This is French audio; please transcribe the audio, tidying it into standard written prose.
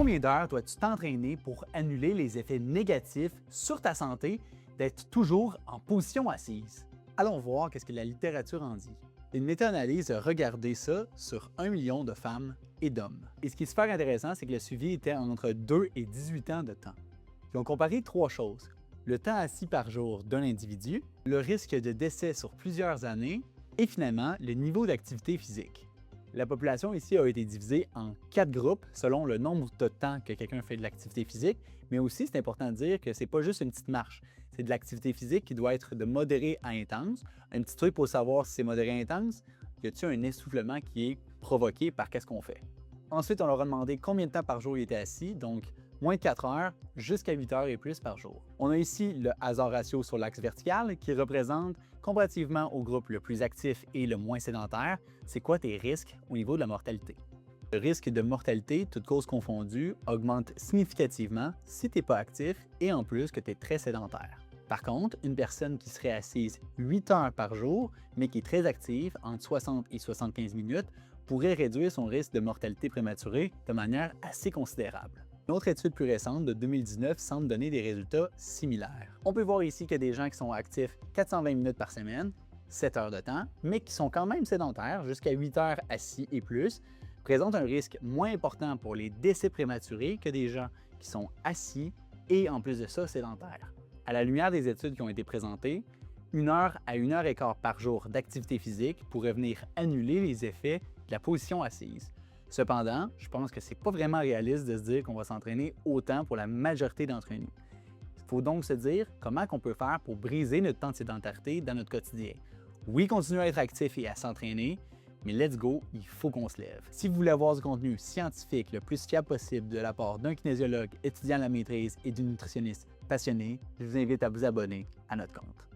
Combien d'heures dois-tu t'entraîner pour annuler les effets négatifs sur ta santé d'être toujours en position assise? Allons voir qu'est-ce que la littérature en dit. Une méta-analyse a regardé ça sur 1 million de femmes et d'hommes. Et ce qui est super intéressant, c'est que le suivi était entre 2 et 18 ans de temps. Ils ont comparé 3 choses. Le temps assis par jour d'un individu, le risque de décès sur plusieurs années et finalement le niveau d'activité physique. La population ici a été divisée en 4 groupes selon le nombre de temps que quelqu'un fait de l'activité physique, mais aussi c'est important de dire que c'est pas juste une petite marche, c'est de l'activité physique qui doit être de modéré à intense. Un petit truc pour savoir si c'est modéré à intense, y a-t-il un essoufflement qui est provoqué par qu'est-ce qu'on fait. Ensuite, on leur a demandé combien de temps par jour il était assis, donc moins de 4 heures jusqu'à 8 heures et plus par jour. On a ici le hasard ratio sur l'axe vertical qui représente, comparativement au groupe le plus actif et le moins sédentaire, c'est quoi tes risques au niveau de la mortalité. Le risque de mortalité, toutes causes confondues, augmente significativement si tu n'es pas actif et en plus que tu es très sédentaire. Par contre, une personne qui serait assise 8 heures par jour, mais qui est très active, entre 60 et 75 minutes, pourrait réduire son risque de mortalité prématurée de manière assez considérable. Une autre étude plus récente de 2019 semble donner des résultats similaires. On peut voir ici qu'il y a des gens qui sont actifs 420 minutes par semaine, 7 heures de temps, mais qui sont quand même sédentaires, jusqu'à 8 heures assis et plus, présentent un risque moins important pour les décès prématurés que des gens qui sont assis et en plus de ça sédentaires. À la lumière des études qui ont été présentées, 1 heure à 1 heure et quart par jour d'activité physique pourrait venir annuler les effets de la position assise. Cependant, je pense que c'est pas vraiment réaliste de se dire qu'on va s'entraîner autant pour la majorité d'entre nous. Il faut donc se dire comment on peut faire pour briser notre temps de sédentarité dans notre quotidien. Oui, continuer à être actif et à s'entraîner, mais let's go, il faut qu'on se lève. Si vous voulez avoir du contenu scientifique le plus fiable possible de la part d'un kinésiologue étudiant la maîtrise et d'une nutritionniste passionnée, je vous invite à vous abonner à notre compte.